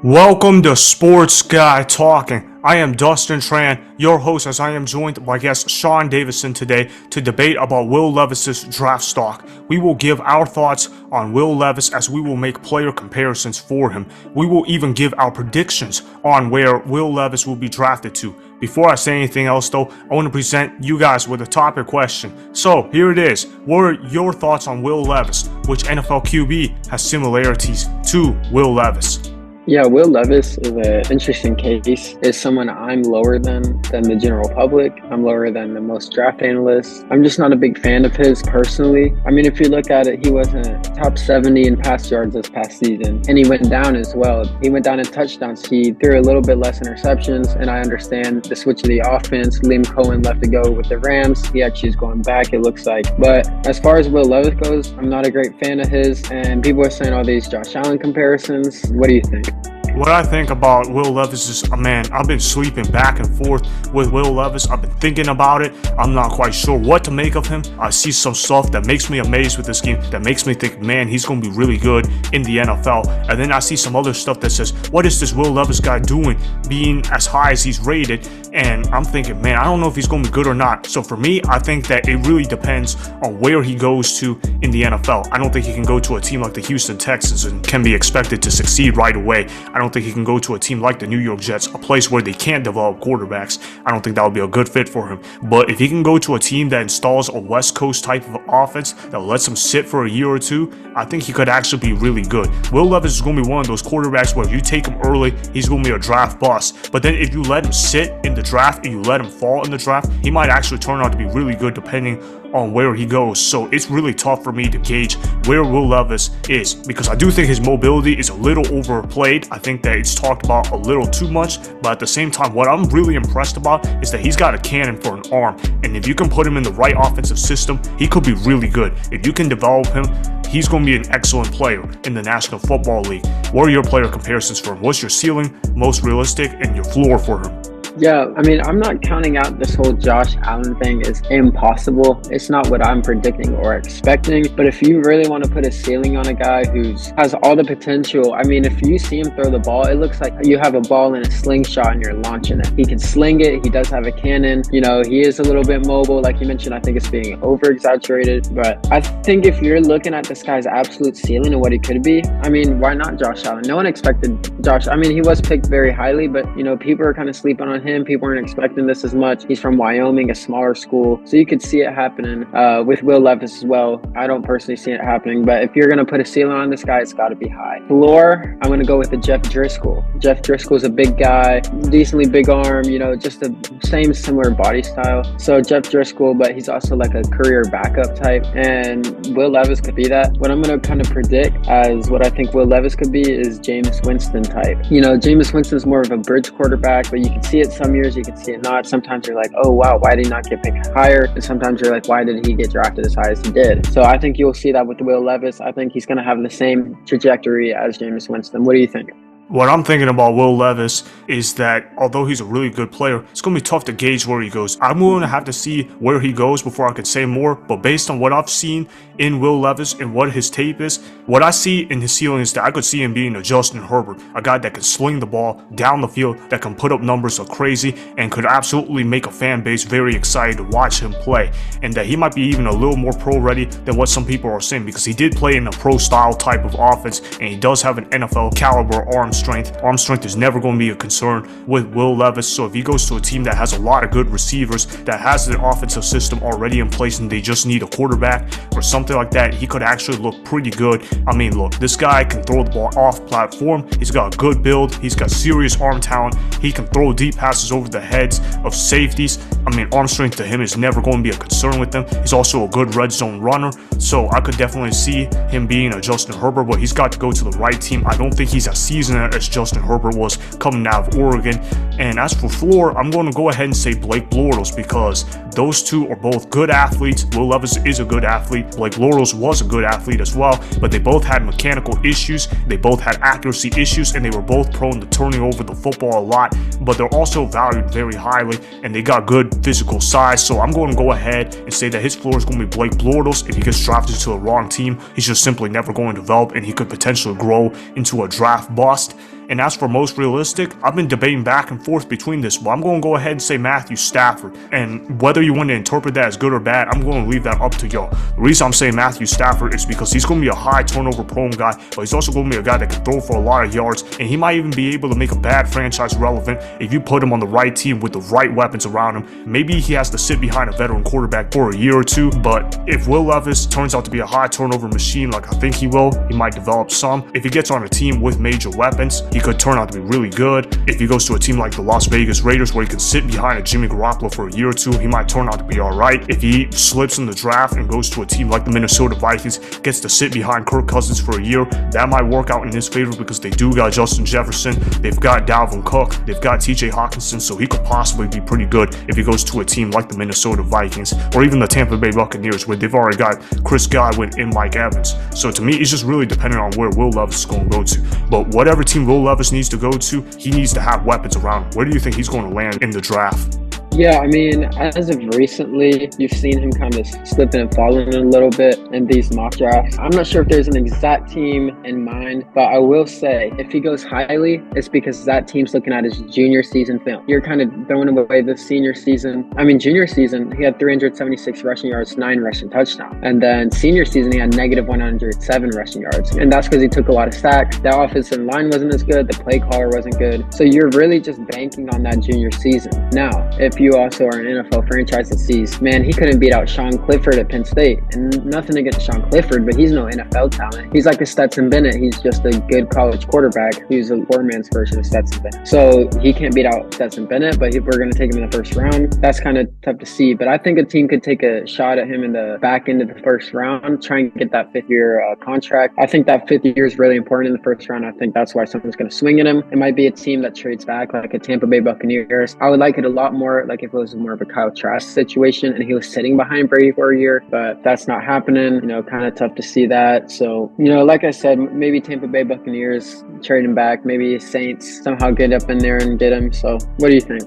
Welcome to Sports Guy Talking. I am Dustin Tran, your host, as I am joined by guest Shawn Davisson today to debate about Will Levis's draft stock. We will give our thoughts on Will Levis as we will make player comparisons for him. We will even give our predictions on where Will Levis will be drafted to. Before I say anything else though, I want to present you guys with a topic question. So here it is. What are your thoughts on Will Levis? Which NFL QB has similarities to Will Levis? Yeah, Will Levis is an interesting case. Is someone I'm lower than the general public. I'm lower than the most draft analysts. I'm just not a big fan of his personally. I mean, if you look at it, he wasn't top 70 in pass yards this past season, and he went down as well. He went down in touchdowns. He threw a little bit less interceptions, and I understand the switch of the offense. Liam Cohen left to go with the Rams. He actually is going back, it looks like. But as far as Will Levis goes, I'm not a great fan of his, and people are saying all these Josh Allen comparisons. What do you think? What I think about Will Levis is, man, I've been sleeping back and forth with Will Levis. I've been thinking about it. I'm not quite sure what to make of him. I see some stuff that makes me amazed with this game, that makes me think, man, he's going to be really good in the NFL. And then I see some other stuff that says, what is this Will Levis guy doing being as high as he's rated? And I'm thinking, man, I don't know if he's going to be good or not. So for me, I think that it really depends on where he goes to in the NFL. I don't think he can go to a team like the Houston Texans and can be expected to succeed right away. I don't think he can go to a team like the New York Jets, a place where they can't develop quarterbacks. I don't think that would be a good fit for him. But if he can go to a team that installs a West Coast type of offense that lets him sit for a year or two, I think he could actually be really good. Will Levis is going to be one of those quarterbacks where if you take him early, he's going to be a draft bust. But then if you let him sit in the draft and you let him fall in the draft, he might actually turn out to be really good depending on where he goes. So it's really tough for me to gauge where Will Levis is, because I do think his mobility is a little overplayed. I think that it's talked about a little too much, but at the same time, what I'm really impressed about is that he's got a cannon for an arm, and if you can put him in the right offensive system, he could be really good. If you can develop him, he's going to be an excellent player in the National Football League. What are your player comparisons for him? What's your ceiling, most realistic, and your floor for him? Yeah, I mean, I'm not counting out this whole Josh Allen thing as impossible. It's not what I'm predicting or expecting. But if you really want to put a ceiling on a guy who has all the potential, I mean, if you see him throw the ball, it looks like you have a ball in a slingshot and you're launching it. He can sling it. He does have a cannon. You know, he is a little bit mobile. Like you mentioned, I think it's being over-exaggerated. But I think if you're looking at this guy's absolute ceiling and what he could be, I mean, why not Josh Allen? No one expected Josh. I mean, he was picked very highly, but, you know, people are kind of sleeping on him. People weren't expecting this as much. He's from Wyoming, a smaller school, so you could see it happening with Will Levis as well. I don't personally see it happening, but if you're going to put a ceiling on this guy, it's got to be high. Floor, I'm going to go with the Jeff Driscoll. Jeff Driscoll's a big guy, decently big arm, you know, just the same similar body style. So Jeff Driscoll, but he's also like a career backup type, and Will Levis could be that. What I'm going to kind of predict as what I think Will Levis could be is Jameis Winston type. You know, Jameis Winston's more of a bridge quarterback, but you can see it some years, you can see it not. Sometimes you're like, oh wow, why did he not get picked higher? And sometimes you're like, why did he get drafted as high as he did? So I think you'll see that with Will Levis. I think he's going to have the same trajectory as Jameis Winston. What do you think? What I'm thinking about Will Levis is that although he's a really good player, it's going to be tough to gauge where he goes. I'm going to have to see where he goes before I could say more, but based on what I've seen in Will Levis and what his tape is, what I see in his ceiling is that I could see him being a Justin Herbert, a guy that can sling the ball down the field, that can put up numbers so crazy, and could absolutely make a fan base very excited to watch him play, and that he might be even a little more pro-ready than what some people are saying, because he did play in a pro-style type of offense, and he does have an NFL caliber arm strength. Arm strength is never going to be a concern with Will Levis. So if he goes to a team that has a lot of good receivers, that has their offensive system already in place, and they just need a quarterback or something like that, he could actually look pretty good. I mean, look, this guy can throw the ball off platform. He's got a good build. He's got serious arm talent. He can throw deep passes over the heads of safeties. I mean, arm strength to him is never going to be a concern with him. He's also a good red zone runner. So I could definitely see him being a Justin Herbert, but he's got to go to the right team. I don't think he's as seasoned as Justin Herbert was coming out of Oregon. And as for floor, I'm going to go ahead and say Blake Bortles, because those two are both good athletes. Will Levis is a good athlete. Blake Bortles was a good athlete as well, but they both had mechanical issues. They both had accuracy issues, and they were both prone to turning over the football a lot, but they're also valued very highly, and they got good physical size. So I'm going to go ahead and say that his floor is going to be Blake Bortles. If he gets drafted to the wrong team, he's just simply never going to develop, and he could potentially grow into a draft bust. And as for most realistic, I've been debating back and forth between this, but I'm going to go ahead and say Matthew Stafford. And whether you want to interpret that as good or bad, I'm going to leave that up to y'all. The reason I'm saying Matthew Stafford is because he's going to be a high turnover prone guy, but he's also going to be a guy that can throw for a lot of yards, and he might even be able to make a bad franchise relevant if you put him on the right team with the right weapons around him. Maybe he has to sit behind a veteran quarterback for a year or two, but if Will Levis turns out to be a high turnover machine like I think he will, he might develop some. If he gets on a team with major weapons, he could turn out to be really good. If he goes to a team like the Las Vegas Raiders where he can sit behind a Jimmy Garoppolo for a year or two, he might turn out to be alright. If he slips in the draft and goes to a team like the Minnesota Vikings, gets to sit behind Kirk Cousins for a year, that might work out in his favor because they do got Justin Jefferson, they've got Dalvin Cook, they've got TJ Hawkinson, so he could possibly be pretty good if he goes to a team like the Minnesota Vikings or even the Tampa Bay Buccaneers where they've already got Chris Godwin and Mike Evans. So to me, it's just really dependent on where Will Levis is going to go to. But whatever team Will Levis needs to go to, he needs to have weapons around him. Where do you think he's going to land in the draft? Yeah, I mean, as of recently, you've seen him kind of slipping and falling a little bit in these mock drafts. I'm not sure if there's an exact team in mind, but I will say if he goes highly, it's because that team's looking at his junior season film. You're kind of throwing away the senior season. I mean, junior season, he had 376 rushing yards, 9 rushing touchdowns. And then senior season, he had negative 107 rushing yards. And that's because he took a lot of sacks. The offensive line wasn't as good. The play caller wasn't good. So you're really just banking on that junior season. Now, if you also are an NFL franchise that sees, man, he couldn't beat out Sean Clifford at Penn State. And nothing against Sean Clifford, but he's no NFL talent. He's like a Stetson Bennett. He's just a good college quarterback who's a poor man's version of Stetson Bennett. So he can't beat out Stetson Bennett, but if we're going to take him in the first round, that's kind of tough to see. But I think a team could take a shot at him in the back end of the first round, try and get that 5th-year contract. I think that 5th year is really important in the first round. I think that's why someone's going to swing at him. It might be a team that trades back, like a Tampa Bay Buccaneers. I would like it a lot more, like if it was more of a Kyle Trask situation and he was sitting behind Brady for a year, but that's not happening. Kind of tough to see that. So, like I said, maybe Tampa Bay Buccaneers trade him back. Maybe Saints somehow get up in there and get him. So, what do you think?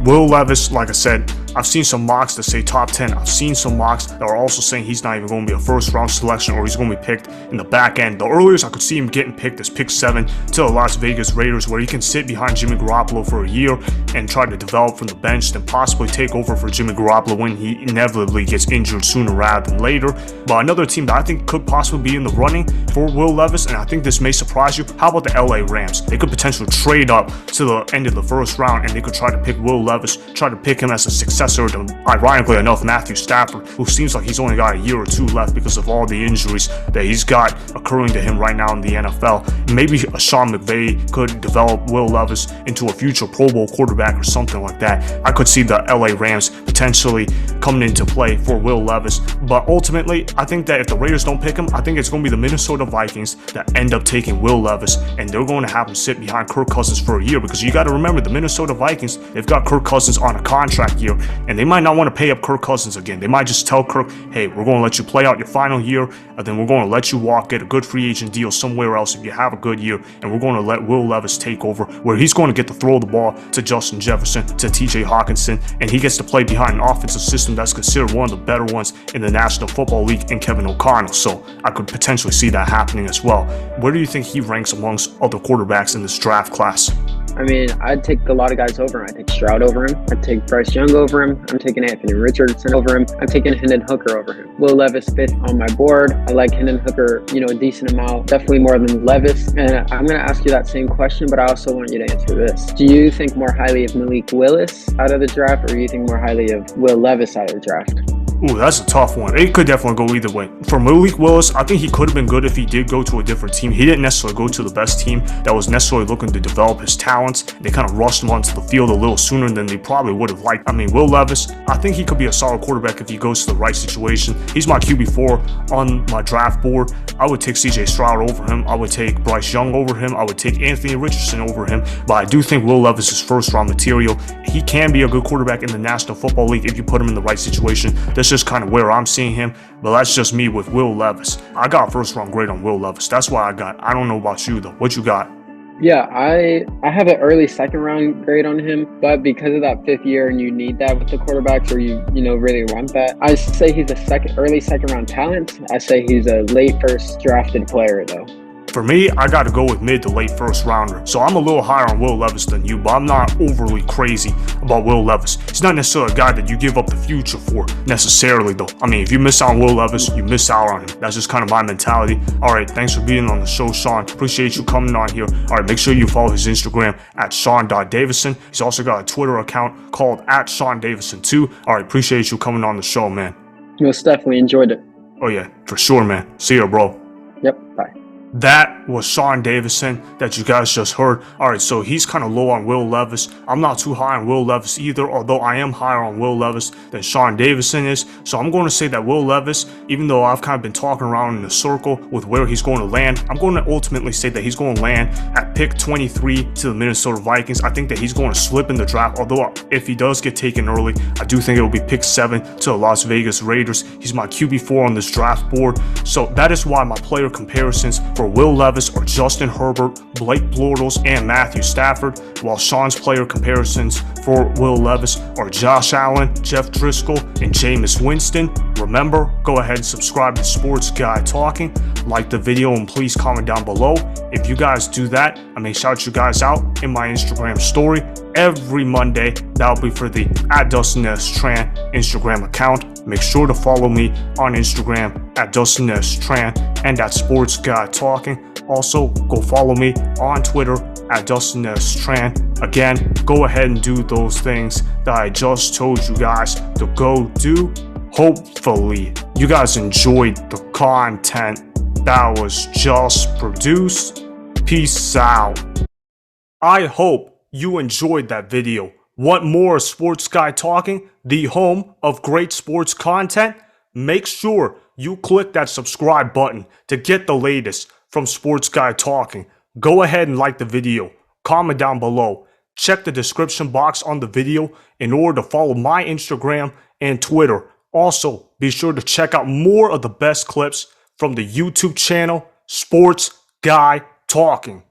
Will Levis, like I said, I've seen some mocks that say top 10. I've seen some mocks that are also saying he's not even going to be a first round selection or he's going to be picked in the back end. The earliest I could see him getting picked is pick 7 to the Las Vegas Raiders, where he can sit behind Jimmy Garoppolo for a year and try to develop from the bench, then possibly take over for Jimmy Garoppolo when he inevitably gets injured sooner rather than later. But another team that I think could possibly be in the running for Will Levis, and I think this may surprise you, how about the LA Rams? They could potentially trade up to the end of the first round and they could try to pick Will Levis, try to pick him as a successor to, ironically enough, Matthew Stafford, who seems like he's only got a year or two left because of all the injuries that he's got occurring to him right now in the NFL. Maybe a Sean McVay could develop Will Levis into a future Pro Bowl quarterback or something like that. I could see the LA Rams potentially coming into play for Will Levis, but ultimately, I think that if the Raiders don't pick him, I think it's going to be the Minnesota Vikings that end up taking Will Levis, and they're going to have him sit behind Kirk Cousins for a year, because you got to remember, the Minnesota Vikings, they've got Kirk Cousins on a contract year, and they might not want to pay up Kirk Cousins again. They might just tell Kirk, hey, we're going to let you play out your final year, and then we're going to let you walk, get a good free agent deal somewhere else if you have a good year, and we're going to let Will Levis take over, where he's going to get to throw the ball to Justin Jefferson, to TJ Hawkinson, and he gets to play behind an offensive system that's considered one of the better ones in the National Football League in Kevin O'Connell. So I could potentially see that happening as well. Where do you think he ranks amongst other quarterbacks in this draft class? I mean, I'd take a lot of guys over him. I'd take Stroud over him. I'd take Bryce Young over him. I'm taking Anthony Richardson over him. I'm taking Hendon Hooker over him. Will Levis 5th on my board. I like Hendon Hooker, a decent amount, definitely more than Levis. And I'm going to ask you that same question, but I also want you to answer this. Do you think more highly of Malik Willis out of the draft, or do you think more highly of Will Levis out of the draft? Ooh, that's a tough one. It could definitely go either way. For Malik Willis, I think he could have been good if he did go to a different team. He didn't necessarily go to the best team that was necessarily looking to develop his talents. They kind of rushed him onto the field a little sooner than they probably would have liked. I mean, Will Levis, I think he could be a solid quarterback if he goes to the right situation. He's my QB4 on my draft board. I would take CJ Stroud over him. I would take Bryce Young over him. I would take Anthony Richardson over him. But I do think Will Levis is first round material. He can be a good quarterback in the National Football League if you put him in the right situation. That's just kind of where I'm seeing him. But that's just me with Will Levis. I got first round grade on Will Levis. That's why I got. I don't know about you though. What you got? Yeah, I have an early second round grade on him, but because of that 5th year and you need that with the quarterbacks, or you really want that, I say he's a early second round talent. I say he's a late first drafted player though. For me, I gotta go with mid to late first rounder. So I'm a little higher on Will Levis than you, but I'm not overly crazy about Will Levis. He's not necessarily a guy that you give up the future for, necessarily though. I mean, if you miss out on Will Levis, you miss out on him. That's just kind of my mentality. Alright, thanks for being on the show, Shawn. Appreciate you coming on here. Alright, make sure you follow his Instagram at Shawn.Davisson. He's also got a Twitter account called at Shawn Davisson too. Alright, appreciate you coming on the show, man. Most definitely enjoyed it. Oh yeah, for sure, man. See ya, bro. Yep, bye. That was Shawn Davisson that you guys just heard. Alright, so he's kind of low on Will Levis. I'm not too high on Will Levis either, although I am higher on Will Levis than Shawn Davisson is. So I'm going to say that Will Levis, even though I've kind of been talking around in a circle with where he's going to land, I'm going to ultimately say that he's going to land at pick 23 to the Minnesota Vikings. I think that he's going to slip in the draft, although if he does get taken early, I do think it will be pick 7 to the Las Vegas Raiders. He's my QB4 on this draft board. So that is why my player comparisons for Will Levis are Justin Herbert, Blake Bortles, and Matthew Stafford, while Shawn's player comparisons for Will Levis are Josh Allen, Jeff Driscoll, and Jameis Winston. Remember, go ahead and subscribe to Sports Guy Talking, like the video, and please comment down below. If you guys do that, I may shout you guys out in my Instagram story every Monday. That'll be for the at Dustin Tran Instagram account. Make sure to follow me on Instagram at Dustin Tran and at Sports Guy Talking. Also, go follow me on Twitter at Dustin Tran. Again, go ahead and do those things that I just told you guys to go do. Hopefully, you guys enjoyed the content that was just produced. Peace out. I hope you enjoyed that video. Want more Sports Guy Talking, the home of great sports content? Make sure you click that subscribe button to get the latest from Sports Guy Talking. Go ahead and like the video, comment down below, check the description box on the video in order to follow my Instagram and Twitter. Also, be sure to check out more of the best clips from the YouTube channel Sports Guy Talking.